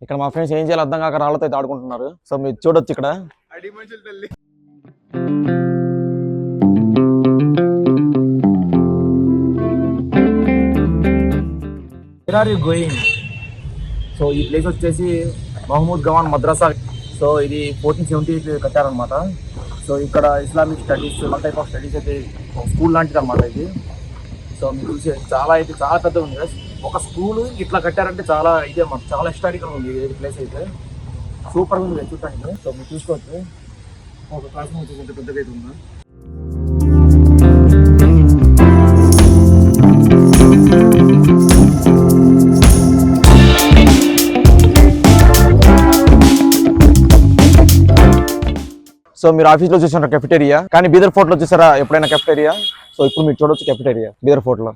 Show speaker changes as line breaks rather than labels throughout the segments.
ఇక్కడ మా ఫ్రెండ్స్ ఏం చేయాలి అర్థం కాక రాళ్ళతో అయితే ఆడుకుంటున్నారు. సో మీరు చూడొచ్చు ఇక్కడ. Where are you going? So ఈ ప్లేస్ వచ్చేసి మహమూద్ గవాన్ మద్రసా. సో ఇది 1478 కట్టారనమాట. సో ఇక్కడ Islamic studies type of studies అయితే స్కూల్ లాంటిది అనమాట ఇది. సో మీరు చూసే చాలా పెద్దగా ఉంది. ఒక స్కూల్ ఇట్లా కట్టారంటే చాలా ఇదే అన్నమాట, చాలా హిస్టారికల్ ఉంది ఈ ప్లేస్ అయితే. సూపర్గా ఉంది చూడటానికి. సో మీరు చూసుకోవచ్చు ఒక క్లాస్ రూమ్ వచ్చేసి ఎంత పెద్దగా అయితే ఉందా. సో మీరు ఆఫీస్లో చూసారా కెఫెటేరియా, కానీ బీదర్ ఫోర్ట్లో చూసారా ఎప్పుడైనా కెఫెటేరియా? సో ఇప్పుడు మీరు చూడొచ్చు కెఫెటేరియా బీదర్ ఫోర్ట్లో.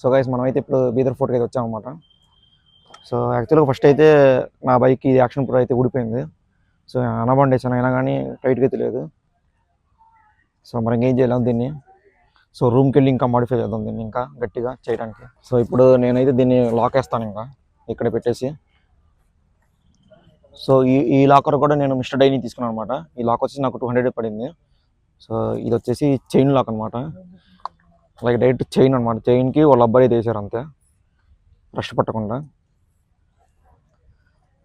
సో గైస్ మనమైతే ఇప్పుడు బీదర్ ఫోర్ట్కి అయితే వచ్చామన్నమాట. సో యాక్చువల్గా ఫస్ట్ అయితే నా బైక్ ఇది యాక్షన్ ప్రో అయితే ఊడిపోయింది. సో అనబండేసాను అయినా కానీ టైట్గా అయితే లేదు. సో మనం ఏం చేయలేము దీన్ని. సో రూమ్కి వెళ్ళి ఇంకా మాడిఫై చేద్దాం దీన్ని ఇంకా గట్టిగా చేయడానికి. సో ఇప్పుడు నేనైతే దీన్ని లాక్ వేస్తాను ఇంకా ఇక్కడ పెట్టేసి. సో ఈ లాకర్ కూడా నేను మిస్టర్ డైని తీసుకున్నాను అనమాట. ఈ లాక్ వచ్చేసి నాకు 200 పడింది. సో ఇది వచ్చేసి చైన్ లాక్ అనమాట, లైక్ డైరెక్ట్ చైన్ అనమాట. చైన్కి వాళ్ళ అబ్బాయి అయితే వేసారు అంతే, రష్ పట్టకుండా.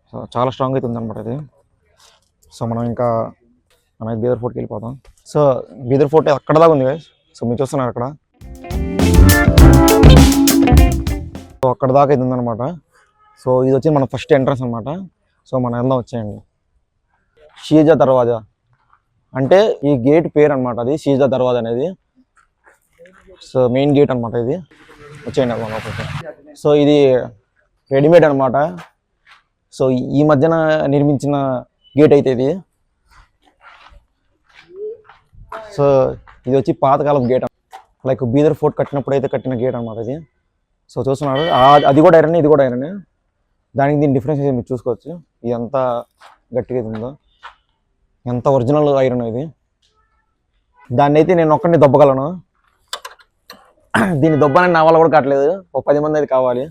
సో చాలా స్ట్రాంగ్ అయితే ఉందన్నమాట ఇది. సో మనం బీదర్ ఫోర్ట్కి వెళ్ళిపోతాం. సో బీదర్ ఫోర్ట్ అక్కడ దాకా ఉంది గైస్. సో మీరు చూస్తున్నారు అక్కడ. సో అక్కడ దాకా అయితే ఉందన్నమాట. సో ఇది వచ్చి మన ఫస్ట్ ఎంట్రన్స్ అనమాట. సో మనం వెళ్దాం వచ్చేయండి. షీజా దర్వాజా అంటే ఈ గేట్ పేరు అనమాట, అది షీజా దర్వాజా అనేది. సో మెయిన్ గేట్ అనమాట ఇది. వచ్చేయండి లోపలికి. సో ఇది రెడీమేడ్ అనమాట. సో ఈ మధ్యన నిర్మించిన గేట్ అయితే ఇది. సో ఇది వచ్చి పాతకాలం గేట్, లైక్ బీదర్ ఫోర్ట్ కట్టినప్పుడు అయితే కట్టిన గేట్ అనమాట ఇది. సో చూస్తున్నారు అది కూడా ఐరన్, ఇది కూడా ఐరన్. దానికి దీని డిఫరెన్స్ అయితే మీరు చూసుకోవచ్చు. ఇది ఎంత గట్టిగా ఉందో, ఎంత ఒరిజినల్ ఐరన్ ఇది. దాన్ని అయితే నేను ఒక్కడిని దొబ్బగలను. దీన్ని దొబ్బనని నా వల్ల కూడా కావట్లేదు, ఒక 10 మంది అయితే కావాలి,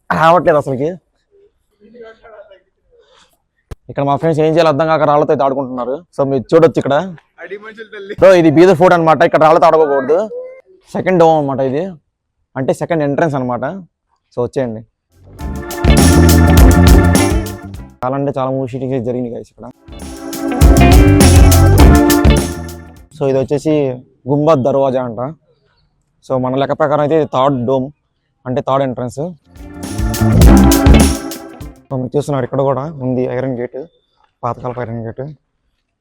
రావట్లేదు అసలుకి. ఇక్కడ మా ఫ్రెండ్స్ ఏం చేయాలి అర్థం కాక రాళ్ళతో అయితే ఆడుకుంటున్నారు. సో మీరు చూడొచ్చు ఇక్కడ. సో ఇది బీదర్ ఫోర్ట్ అనమాట. ఇక్కడ రాళ్ళతో ఆడుకోకూడదు. సెకండ్ డోమ్ అనమాట ఇది, అంటే సెకండ్ ఎంట్రన్స్ అనమాట. సో వచ్చేయండి. చాలా అంటే చాలా మూవీ షూటింగ్స్ జరిగినాయి గైస్ ఇక్కడ. సో ఇది వచ్చేసి గుంబద్ దర్వాజా అంట. సో మన లెక్క ప్రకారం అయితే థర్డ్ డోమ్, అంటే థర్డ్ ఎంట్రన్స్. మీరు చూస్తున్నారు ఇక్కడ కూడా ఉంది ఐరన్ గేట్, పాతకాలపు ఐరన్ గేట్.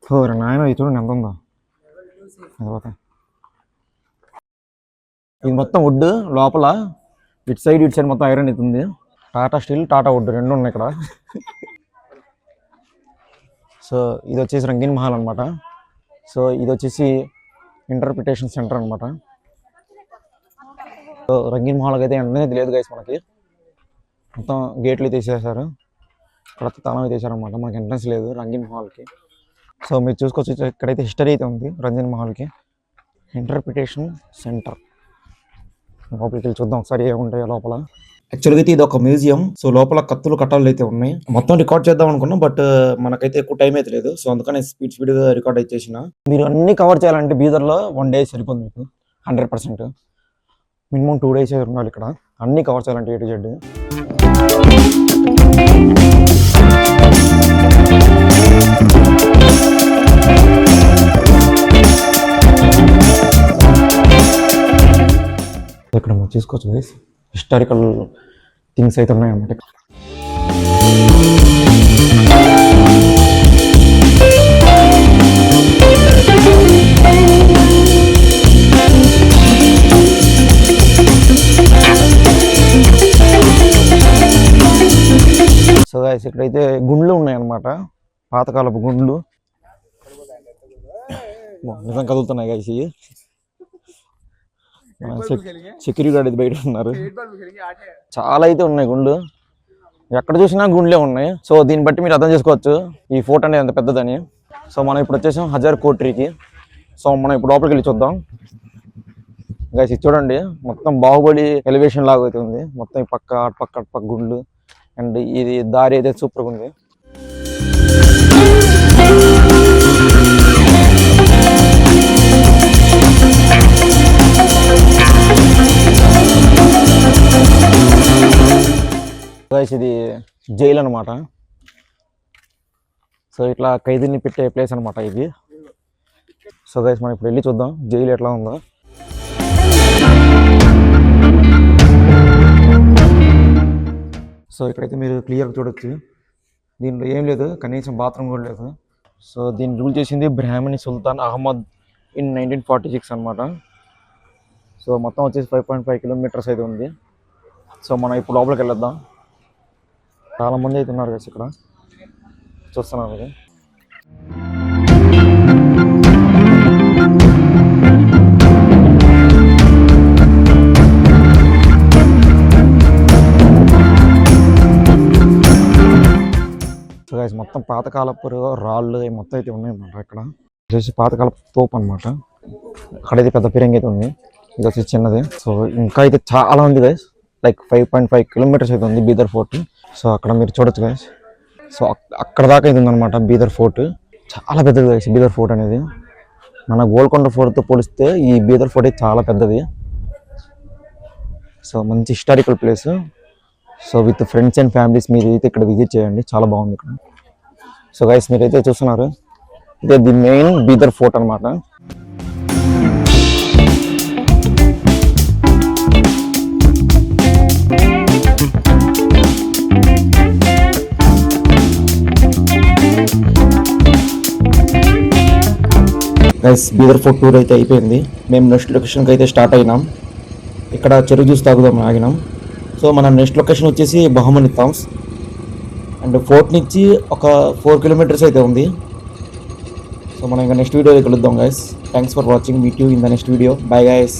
సో నాయన ఇది చూడండి ఎంత ఉందో. ఇది మొత్తం వుడ్, లోపల ఇటు సైడ్ మొత్తం ఐరన్ అవుతుంది. టాటా స్టీల్, టాటా వుడ్ రెండు ఉన్నాయి ఇక్కడ. సో ఇది వచ్చేసి రంగీన్ మహల్ అనమాట. సో ఇది వచ్చేసి ఇంటర్ప్రిటేషన్ సెంటర్ అనమాట. సో రంగీన్ మహల్కి అయితే ఎంట్రన్స్ లేదు గైస్ మనకి. మొత్తం గేట్లు తీసేసారు, ఇక్కడ తాళం తీసారనమాట. మనకి ఎంట్రన్స్ లేదు రంగీన్ మహల్కి. సో మీరు చూసుకోవచ్చు ఇక్కడైతే హిస్టరీ అయితే ఉంది రంగీన్ మహల్కి. ఇంటర్ప్రిటేషన్ సెంటర్ లోపలికి వెళ్ళి చూద్దాం ఒకసారి ఏముంటాయో లోపల. యాక్చువల్గా అయితే ఇది ఒక మ్యూజియం. సో లోపల కత్తులు కట్టాలు అయితే ఉన్నాయి. మొత్తం రికార్డ్ చేద్దాం అనుకున్నాం, బట్ మనకైతే ఎక్కువ టైం అయితే లేదు. సో అందుకని స్పీడ్గా రికార్డ్ అయితే చేసిన. మీరు అన్ని కవర్ చేయాలంటే బీదర్లో 1 day సరిపోతుంది మీకు 100%. మినిమం 2 days ఉండాలి ఇక్కడ అన్ని కవర్ చేయాలంటే A to Z. ఇక్కడ మనం చూసుకోవచ్చు గైస్, హిస్టారికల్ థింగ్స్ అయితే ఉన్నాయన్నమాట. సో గైస్ ఇక్కడైతే గుండ్లు ఉన్నాయన్నమాట, పాతకాలపు గుండ్లు. నిజం కదులుతున్నాయి గైస్. సెక్యూరిటీ గార్డ్ అయితే బయట ఉన్నారు. చాలా అయితే ఉన్నాయి గుండ్లు, ఎక్కడ చూసినా గుండ్లే ఉన్నాయి. సో దీన్ని బట్టి మీరు అర్థం చేసుకోవచ్చు ఈ ఫోర్ట్ అనేది ఎంత పెద్దదని. సో మనం ఇప్పుడు వచ్చేసాం హజార్ కోట్రీకి. సో మనం ఇప్పుడు లోపలికి వెళ్ళి చూద్దాం. గైస్ ఇది చూడండి, మొత్తం బాహుబలి ఎలివేషన్ లాగా అయితే ఉంది. మొత్తం ఈ పక్క అటు పక్క అటు పక్క గుండ్లు, అండ్ ఇది దారి అయితే సూపర్గా ఉంది. గైస్ ఇది జైలు అనమాట. సో ఇట్లా ఖైదీని పెట్టే ప్లేస్ అనమాట ఇది. సో గైస్ మనం ఇప్పుడు వెళ్ళి చూద్దాం జైలు ఎట్లా ఉందో. సో ఇక్కడైతే మీరు క్లియర్గా చూడొచ్చు, దీంట్లో ఏం లేదు, కనీసం బాత్రూమ్ కూడా లేదు. సో దీన్ని రూల్ చేసింది బ్రాహ్మణి సుల్తాన్ అహ్మద్ ఇన్ 1946 అనమాట. సో మొత్తం వచ్చేసి 5.5 కిలోమీటర్స్ అయితే ఉంది. సో మనం ఇప్పుడు లోపలికి వెళ్ళొద్దాం. చాలామంది అయితే ఉన్నారు కదా ఇక్కడ, చూస్తున్నాను అది. సో గైస్ మొత్తం పాతకాలపు రాళ్ళు మొత్తం అయితే ఉన్నాయన్నమాట. ఇక్కడ వచ్చేసి పాతకాలపు తోపు అనమాట. అక్కడైతే పెద్ద ఫిరంగి అయితే ఉంది, ఇది వచ్చేసి చిన్నది. సో ఇంకా అయితే చాలా ఉంది గైస్, లైక్ 5.5 కిలోమీటర్స్ అయితే ఉంది బీదర్ ఫోర్ట్. సో అక్కడ మీరు చూడొచ్చు గైస్. సో అక్కడ దాకా అయితే ఉందన్నమాట బీదర్ ఫోర్ట్. చాలా పెద్దది గైస్ బీదర్ ఫోర్ట్ అనేది. మన గోల్కొండ ఫోర్ట్తో పోలిస్తే ఈ బీదర్ ఫోర్ట్ అయితే చాలా పెద్దది. సో మంచి historical place. So with friends and families మీరు అయితే ఇక్కడ విజిట్ చేయండి, చాలా బాగుంది ఇక్కడ. సో గైస్ మీరైతే చూస్తున్నారు, ఇదే ది మెయిన్ బీదర్ ఫోర్ట్ అనమాట. గైస్ బీదర్ ఫోర్ట్ టూర్ అయితే అయిపోయింది. మేము నెక్స్ట్ లొకేషన్కి అయితే స్టార్ట్ అయినాం. ఇక్కడ చెరుకు జ్యూస్ తాగుదాం ఆగినాం. సో మన నెక్స్ట్ లొకేషన్ వచ్చేసి బహమనీ థామ్స్, అండ్ ఫోర్ట్ నుంచి ఒక 4 కిలోమీటర్స్ అయితే ఉంది. సో మనం ఇంకా నెక్స్ట్ వీడియోలో కలుద్దాం guys. Thanks for watching. Meet you in the next video. Bye guys.